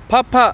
파파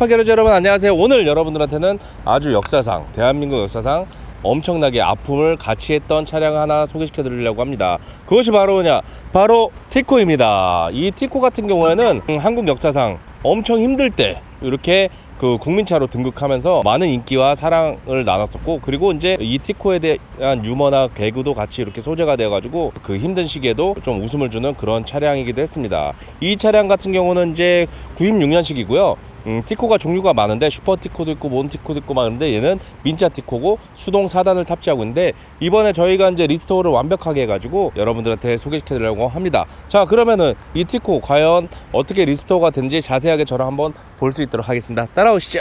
게러즈 여러분 안녕하세요. 오늘 여러분들한테는 아주 역사상, 대한민국 역사상 엄청나게 아픔을 같이 했던 차량 하나 소개시켜 드리려고 합니다. 그것이 바로 뭐냐? 바로 티코입니다. 이 티코 같은 경우에는 한국 역사상 엄청 힘들 때 이렇게 그 국민차로 등극하면서 많은 인기와 사랑을 나눴었고, 그리고 이제 이 티코에 대한 유머나 개그도 같이 이렇게 소재가 되어가지고 그 힘든 시기에도 좀 웃음을 주는 그런 차량이기도 했습니다. 이 차량 같은 경우는 이제 96년식이고요. 티코가 종류가 많은데 슈퍼 티코도 있고 몬 티코도 있고 많은데, 얘는 민자 티코고 수동 4단을 탑재하고 있는데, 이번에 저희가 이제 리스토어를 완벽하게 해가지고 여러분들한테 소개시켜 드리려고 합니다. 자, 그러면은 이 티코 과연 어떻게 리스토어가 된지 자세하게 저랑 한번 볼 수 있도록 하겠습니다. 따라오시죠.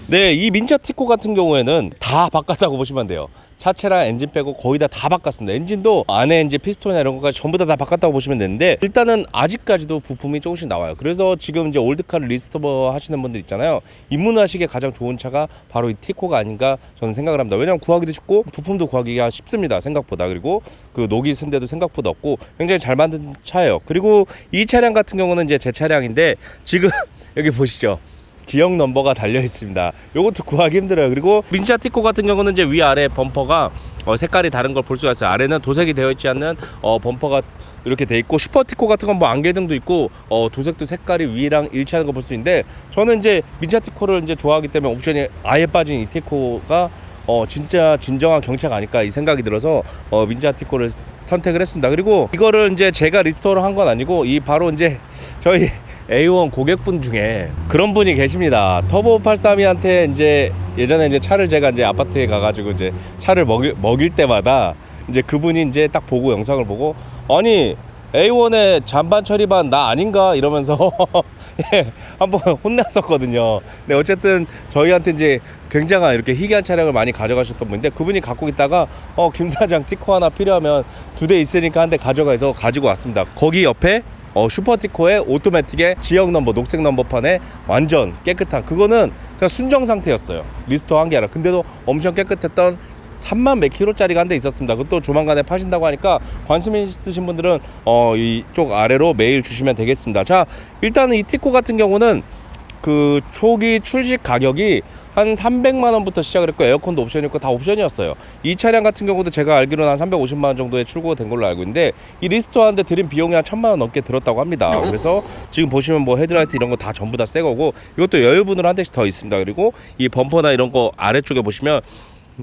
네, 이 민자 티코 같은 경우에는 다 바꿨다고 보시면 돼요. 차체랑 엔진 빼고 거의 다 바꿨습니다. 엔진도 안에 이제 피스톤이나 이런 것까지 전부 다 바꿨다고 보시면 되는데, 일단은 아직까지도 부품이 조금씩 나와요. 그래서 지금 이제 올드카를 리스토어 하시는 분들 있잖아요. 입문하시기에 가장 좋은 차가 바로 이 티코가 아닌가 저는 생각을 합니다. 왜냐면 구하기도 쉽고 부품도 구하기가 쉽습니다, 생각보다. 그리고 그 녹이 쓴 데도 생각보다 없고 굉장히 잘 만든 차예요. 그리고 이 차량 같은 경우는 이제 제 차량인데, 지금 여기 보시죠. 지역 넘버가 달려 있습니다. 요것도 구하기 힘들어요. 그리고 민자 티코 같은 경우는 이제 위아래 범퍼가 색깔이 다른 걸 볼 수가 있어요. 아래는 도색이 되어 있지 않는 범퍼가 이렇게 돼 있고, 슈퍼 티코 같은 건 뭐 안개등도 있고 도색도 색깔이 위랑 일치하는 거 볼 수 있는데, 저는 이제 민자 티코를 이제 좋아하기 때문에 옵션이 아예 빠진 이 티코가 진짜 진정한 경차가 아닐까 이 생각이 들어서 민자 티코를 선택을 했습니다. 그리고 이거를 이제 제가 리스토어를 한 건 아니고, 이 바로 이제 저희 A1 고객분 중에 그런 분이 계십니다. 터보 832한테 이제 예전에 이제 차를 제가 이제 아파트에 가가지고 이제 차를 먹일 때마다 이제 그분이 이제 딱 보고 영상을 보고, 아니 A1의 잔반 처리반 나 아닌가 이러면서 예, 한번 혼났었거든요. 근데 어쨌든 저희한테 이제 굉장한 이렇게 희귀한 차량을 많이 가져가셨던 분인데, 그분이 갖고 있다가 김 사장 티코 하나 필요하면 2대 있으니까 한 대 가져가서 가지고 왔습니다. 거기 옆에 슈퍼 티코의 오토매틱의 지역 넘버, 녹색 넘버판에 완전 깨끗한, 그거는 그냥 순정 상태였어요. 리스토어 한 게 아니라. 근데도 엄청 깨끗했던 3만 몇 킬로짜리가 한 대 있었습니다. 그것도 조만간에 파신다고 하니까 관심 있으신 분들은 이쪽 아래로 메일 주시면 되겠습니다. 자, 일단은 이 티코 같은 경우는 그 초기 출시 가격이 한 300만원부터 시작을 했고, 에어컨도 옵션이었고 다 옵션이었어요. 이 차량 같은 경우도 제가 알기로는 한 350만원 정도에 출고가 된 걸로 알고 있는데, 이 리스토어 하는데 들인 비용이 한 1000만원 넘게 들었다고 합니다. 그래서 지금 보시면 뭐 헤드라이트 이런 거 다 전부 다 새 거고, 이것도 여유분으로 한 대씩 더 있습니다. 그리고 이 범퍼나 이런 거 아래쪽에 보시면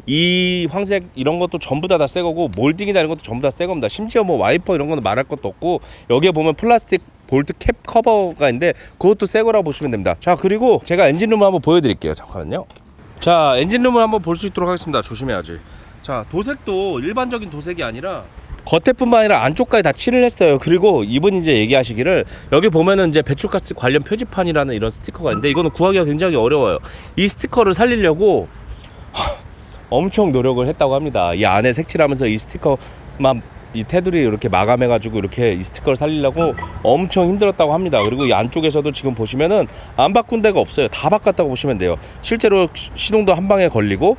이 황색 이런 것도 전부 다 새 거고, 몰딩이나 이런 것도 전부 다 새 겁니다. 심지어 뭐 와이퍼 이런 거는 말할 것도 없고, 여기에 보면 플라스틱 볼트 캡 커버가 있는데 그것도 새 거라고 보시면 됩니다. 자, 그리고 제가 엔진룸을 한번 보여드릴게요. 잠깐만요. 자, 엔진룸을 한번 볼 수 있도록 하겠습니다. 조심해야지. 자, 도색도 일반적인 도색이 아니라 겉에뿐만 아니라 안쪽까지 다 칠을 했어요. 그리고 이분이 이제 얘기하시기를, 여기 보면은 이제 배출가스 관련 표지판이라는 이런 스티커가 있는데, 이거는 구하기가 굉장히 어려워요. 이 스티커를 살리려고 엄청 노력을 했다고 합니다. 이 안에 색칠하면서 이 스티커만, 이 테두리 이렇게 마감해가지고 이렇게 이 스티커를 살리려고 엄청 힘들었다고 합니다. 그리고 이 안쪽에서도 지금 보시면은 안 바꾼 데가 없어요. 다 바꿨다고 보시면 돼요. 실제로 시동도 한 방에 걸리고,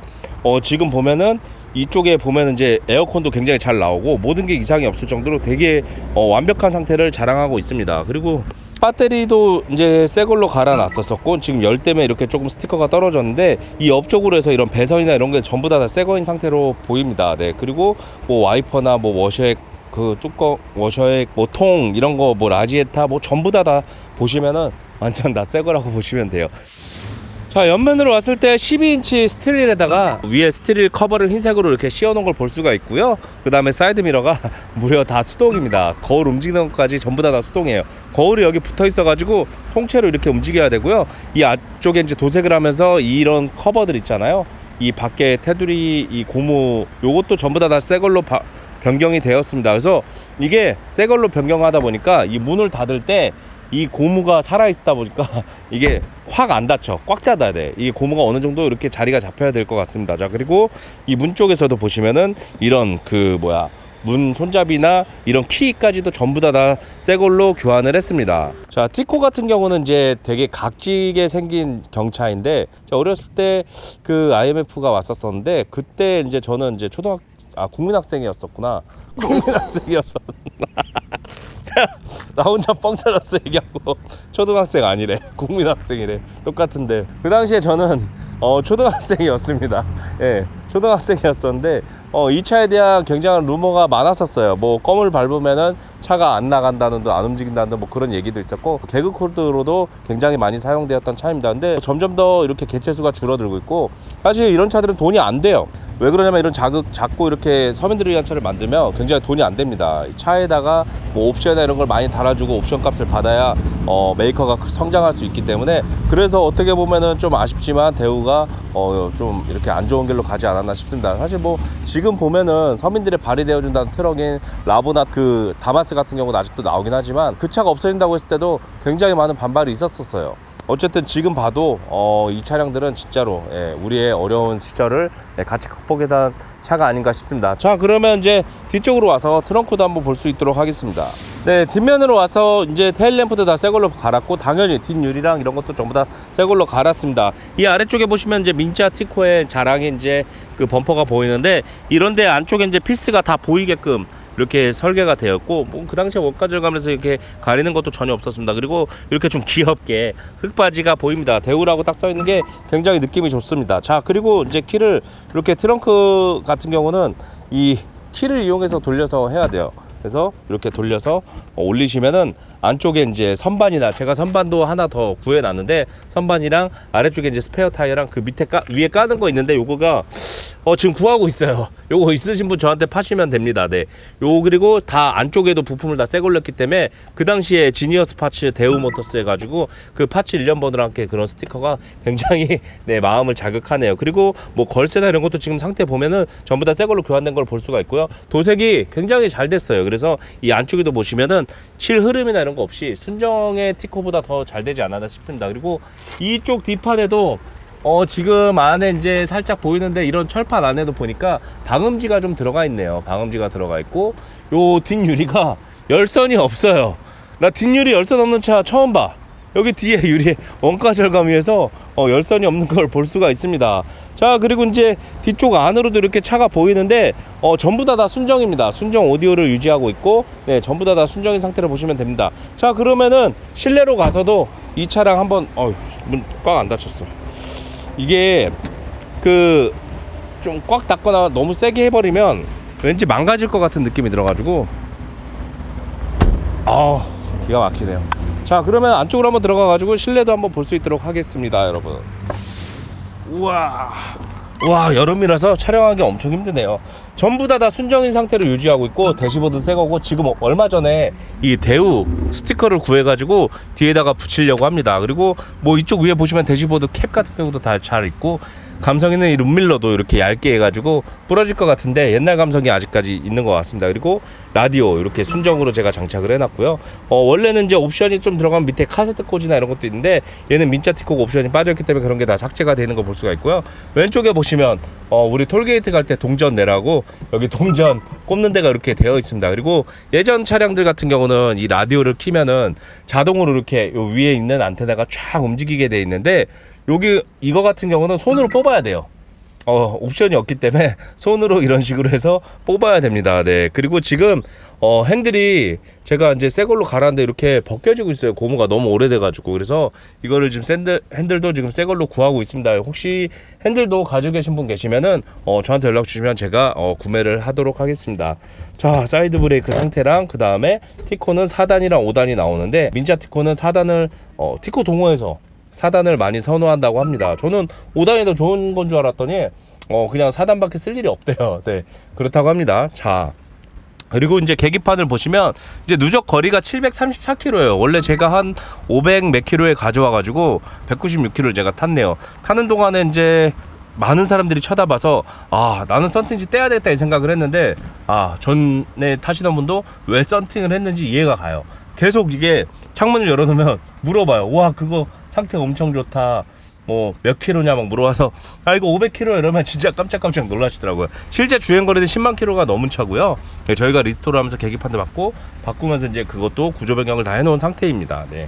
지금 보면은 이쪽에 보면 이제 에어컨도 굉장히 잘 나오고, 모든 게 이상이 없을 정도로 되게 완벽한 상태를 자랑하고 있습니다. 그리고 배터리도 이제 새 걸로 갈아놨었고, 지금 열 때문에 이렇게 조금 스티커가 떨어졌는데, 이 옆쪽으로 해서 이런 배선이나 이런 게 전부 다 새 거인 상태로 보입니다. 네, 그리고 뭐 와이퍼나 뭐 워셔액 그 뚜껑, 워셔액 뭐 통 이런 거 뭐 라지에타 뭐 전부 다 보시면은 완전 다 새 거라고 보시면 돼요. 자, 옆면으로 왔을 때 12인치 스틸에다가 위에 스틸 커버를 흰색으로 이렇게 씌워놓은 걸 볼 수가 있고요. 그 다음에 사이드 미러가 무려 다 수동입니다. 거울 움직이는 것까지 전부 다 수동이에요. 거울이 여기 붙어 있어가지고 통째로 이렇게 움직여야 되고요. 이 앞쪽에 이제 도색을 하면서 이런 커버들 있잖아요. 이 밖에 테두리, 이 고무, 요것도 전부 다 새 걸로 변경이 되었습니다. 그래서 이게 새 걸로 변경하다 보니까 이 문을 닫을 때 이 고무가 살아있다 보니까 이게 확 안 닫혀. 꽉 닫아야 돼. 이 고무가 어느 정도 이렇게 자리가 잡혀야 될 것 같습니다. 자, 그리고 이 문 쪽에서도 보시면은 이런 문 손잡이나 이런 키까지도 전부 다 새 걸로 교환을 했습니다. 자, 티코 같은 경우는 이제 되게 각지게 생긴 경차인데, 어렸을 때 그 IMF가 왔었었는데, 그때 이제 저는 이제 국민학생이었었구나. 국민학생이어서 나 혼자 뻥 터졌어 얘기하고 초등학생 아니래 국민학생이래. 똑같은데 그 당시에 저는 초등학생이었습니다. 예, 초등학생이었었는데 이 차에 대한 굉장한 루머가 많았었어요. 뭐 껌을 밟으면은 차가 안 나간다는 듯 안 움직인다는 듯 뭐 그런 얘기도 있었고 개그 코드로도 굉장히 많이 사용되었던 차입니다. 근데 점점 더 이렇게 개체수가 줄어들고 있고 사실 이런 차들은 돈이 안 돼요. 왜 그러냐면 이런 작고 이렇게 서민들을 위한 차를 만들면 굉장히 돈이 안 됩니다. 차에다가 뭐 옵션이나 이런 걸 많이 달아주고 옵션 값을 받아야 메이커가 성장할 수 있기 때문에 그래서 어떻게 보면은 좀 아쉽지만 대우가 좀 이렇게 안 좋은 길로 가지 않았나 싶습니다. 사실 뭐 지금 보면은 서민들의 발이 되어준다는 트럭인 라보나 그 다마스 같은 경우는 아직도 나오긴 하지만 그 차가 없어진다고 했을 때도 굉장히 많은 반발이 있었어요. 어쨌든 지금 봐도 이 차량들은 진짜로 우리의 어려운 시절을 같이 극복해간 차가 아닌가 싶습니다. 자, 그러면 이제 뒤쪽으로 와서 트렁크도 한번 볼 수 있도록 하겠습니다. 네, 뒷면으로 와서 이제 테일램프도 다 새걸로 갈았고 당연히 뒷유리랑 이런 것도 전부 다 새걸로 갈았습니다. 이 아래쪽에 보시면 이제 민자 티코의 자랑이 이제 그 범퍼가 보이는데 이런데 안쪽에 이제 피스가 다 보이게끔 이렇게 설계가 되었고 뭐 그 당시에 원가 절감에서 이렇게 가리는 것도 전혀 없었습니다. 그리고 이렇게 좀 귀엽게 흙바지가 보입니다. 대우라고 딱 써 있는 게 굉장히 느낌이 좋습니다. 자, 그리고 이제 키를 이렇게 트렁크 같은 경우는 이 키를 이용해서 돌려서 해야 돼요. 그래서 이렇게 돌려서 올리시면은 안쪽에 이제 선반이나 제가 선반도 하나 더 구해놨는데 선반이랑 아래쪽에 이제 스페어 타이어랑 그 밑에 위에 까는 거 있는데 요거가 지금 구하고 있어요. 요거 있으신 분 저한테 파시면 됩니다. 네. 요 그리고 다 안쪽에도 부품을 다 새 걸로 했기 때문에 그 당시에 지니어스 파츠 대우 모터스 해가지고 그 파츠 1년번호랑 함께 그런 스티커가 굉장히 네, 마음을 자극하네요. 그리고 뭐 걸쇠나 이런 것도 지금 상태 보면은 전부 다 새 걸로 교환된 걸 볼 수가 있고요. 도색이 굉장히 잘 됐어요. 그래서 이 안쪽에도 보시면은 실 흐름이나 이런 거 없이 순정의 티코보다 더 잘 되지 않았나 싶습니다. 그리고 이쪽 뒷판에도 지금 안에 이제 살짝 보이는데 이런 철판 안에도 보니까 방음지가 좀 들어가 있네요. 방음지가 들어가 있고 요 뒷유리가 열선이 없어요. 나 뒷유리 열선 없는 차 처음 봐. 여기 뒤에 유리에 원가 절감 위해서 열선이 없는 걸 볼 수가 있습니다. 자, 그리고 이제 뒤쪽 안으로도 이렇게 차가 보이는데 전부 다 순정입니다. 순정 오디오를 유지하고 있고 네, 전부 다 순정인 상태로 보시면 됩니다. 자, 그러면은 실내로 가서도 이 차량 한번 문 꽉 안 닫혔어. 이게 그 좀 꽉 닫거나 너무 세게 해버리면 왠지 망가질 것 같은 느낌이 들어가지고 기가 막히네요. 자, 그러면 안쪽으로 한번 들어가가지고 실내도 한번 볼 수 있도록 하겠습니다, 여러분. 우와, 여름이라서 촬영하기 엄청 힘드네요. 전부 다 순정인 상태로 유지하고 있고 대시보드 새 거고 지금 얼마 전에 이 대우 스티커를 구해가지고 뒤에다가 붙이려고 합니다. 그리고 뭐 이쪽 위에 보시면 대시보드 캡 같은 경우도 다 잘 있고 감성 있는 이 룸밀러도 이렇게 얇게 해가지고 부러질 것 같은데 옛날 감성이 아직까지 있는 것 같습니다. 그리고 라디오 이렇게 순정으로 제가 장착을 해놨고요. 원래는 이제 옵션이 좀 들어가면 밑에 카세트 꽂이나 이런 것도 있는데 얘는 민자 티코가 옵션이 빠져있기 때문에 그런 게 다 삭제가 되는 거 볼 수가 있고요. 왼쪽에 보시면 우리 톨게이트 갈 때 동전 내라고 여기 동전 꼽는 데가 이렇게 되어 있습니다. 그리고 예전 차량들 같은 경우는 이 라디오를 키면은 자동으로 이렇게 요 위에 있는 안테나가 쫙 움직이게 돼 있는데 여기 이거 같은 경우는 손으로 뽑아야 돼요. 옵션이 없기 때문에 손으로 이런 식으로 해서 뽑아야 됩니다. 네. 그리고 지금 핸들이 제가 이제 새 걸로 갈았는데 이렇게 벗겨지고 있어요. 고무가 너무 오래돼가지고. 그래서 이거를 지금 핸들도 지금 새 걸로 구하고 있습니다. 혹시 핸들도 가지고 계신 분 계시면은 저한테 연락 주시면 제가 구매를 하도록 하겠습니다. 자, 사이드 브레이크 상태랑 그 다음에 티코는 4단이랑 5단이 나오는데 민자 티코는 4단을 티코 동호회에서 4단을 많이 선호한다고 합니다. 저는 5단이 더 좋은 건 줄 알았더니 그냥 4단밖에 쓸 일이 없대요. 네, 그렇다고 합니다. 자, 그리고 이제 계기판을 보시면 이제 누적 거리가 734km예요. 원래 제가 한 500 몇 킬로에 가져와가지고 196km를 제가 탔네요. 타는 동안에 이제 많은 사람들이 쳐다봐서 나는 썬팅지 떼야 되겠다 이 생각을 했는데 전에 타시던 분도 왜 썬팅을 했는지 이해가 가요. 계속 이게 창문을 열어놓으면 물어봐요. 와, 그거 상태가 엄청 좋다. 뭐 몇 킬로냐 막 물어봐서 이거 500km 이러면 진짜 깜짝깜짝 놀라시더라고요. 실제 주행거리는 10만 킬로가 넘은 차고요. 네, 저희가 리스토어 하면서 계기판도 바꾸면서 이제 그것도 구조 변경을 다 해놓은 상태입니다. 네.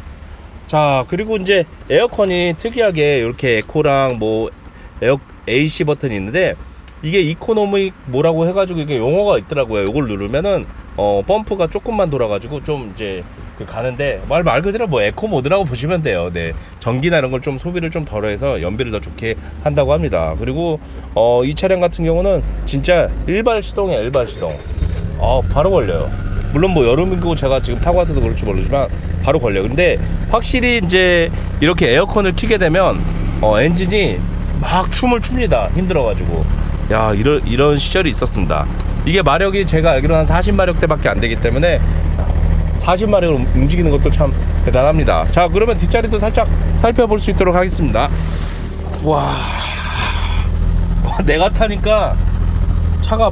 자, 그리고 이제 에어컨이 특이하게 이렇게 에코랑 뭐 AC 버튼이 있는데 이게 이코노믹 뭐라고 해가지고 이게 용어가 있더라고요. 이걸 누르면은 펌프가 조금만 돌아가지고 좀 이제 가는데 말 그대로 뭐 에코 모드라고 보시면 돼요. 네, 전기나 이런 걸 좀 소비를 좀 덜해서 연비를 더 좋게 한다고 합니다. 그리고 이 차량 같은 경우는 진짜 일발 시동이에요. 일발 시동. 바로 걸려요. 물론 뭐 여름이고 제가 지금 타고 와서도 그럴지 모르지만 바로 걸려요. 근데 확실히 이제 이렇게 에어컨을 켜게 되면 엔진이 막 춤을 춥니다. 힘들어가지고. 야, 이런 시절이 있었습니다. 이게 마력이 제가 알기로 한 40마력대밖에 안 되기 때문에 40마력으로 움직이는 것도 참 대단합니다. 자, 그러면 뒷자리도 살짝 살펴볼 수 있도록 하겠습니다. 와, 내가 타니까 차가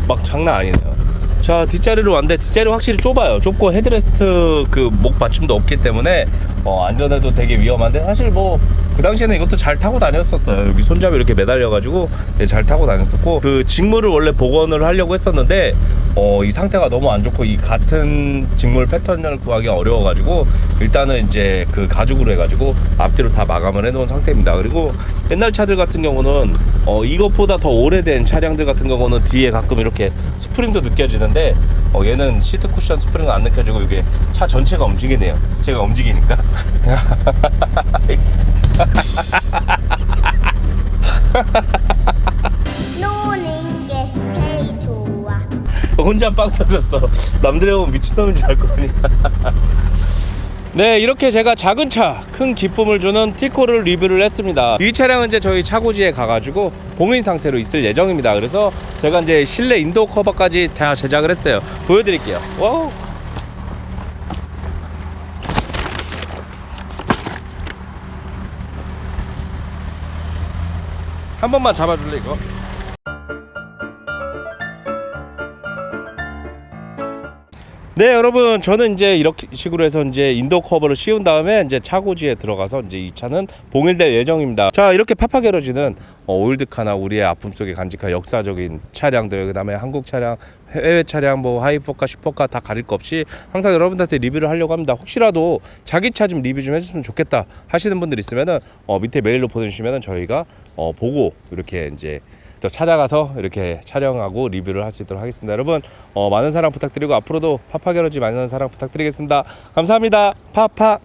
막 장난 아니네요. 자, 뒷자리로 왔는데 뒷자리 확실히 좁아요. 좁고 헤드레스트 그 목 받침도 없기 때문에 안전에도 되게 위험한데, 사실 뭐 그 당시에는 이것도 잘 타고 다녔었어요. 여기 손잡이 이렇게 매달려가지고 잘 타고 다녔었고, 그 직물을 원래 복원을 하려고 했었는데 이 상태가 너무 안 좋고 이 같은 직물 패턴을 구하기가 어려워가지고 일단은 이제 그 가죽으로 해가지고 앞뒤로 다 마감을 해놓은 상태입니다. 그리고 옛날 차들 같은 경우는 이것보다 더 오래된 차량들 같은 경우는 뒤에 가끔 이렇게 스프링도 느껴지는데 얘는 시트 쿠션 스프링은 안 느껴지고 이게 차 전체가 움직이네요. 제가 움직이니까. 노는 게 제일 좋아. 혼자 빵 터졌어. 남들이 보면 미친놈인 줄 알 거니까. 네, 이렇게 제가 작은 차 큰 기쁨을 주는 티코를 리뷰를 했습니다. 이 차량은 이제 저희 차고지에 가가지고 봉인 상태로 있을 예정입니다. 그래서 제가 이제 실내 인도어 커버까지 다 제작을 했어요. 보여드릴게요. 와우. 한 번만 잡아줄래 이거? 네, 여러분, 저는 이제 이렇게 식으로 해서 이제 인도어 커버를 씌운 다음에 이제 차고지에 들어가서 이제 이 차는 봉일될 예정입니다. 자, 이렇게 파파게러지는 올드카나 우리의 아픔 속에 간직한 역사적인 차량들, 그다음에 한국 차량, 해외 차량, 뭐 하이퍼카, 슈퍼카 다 가릴 거 없이 항상 여러분들한테 리뷰를 하려고 합니다. 혹시라도 자기 차 좀 리뷰 좀 해줬으면 좋겠다 하시는 분들 있으면은 밑에 메일로 보내주시면은 저희가 보고 이렇게 이제 또 찾아가서 이렇게 촬영하고 리뷰를 할 수 있도록 하겠습니다. 여러분, 많은 사랑 부탁드리고 앞으로도 파파게러지 많은 사랑 부탁드리겠습니다. 감사합니다. 파파.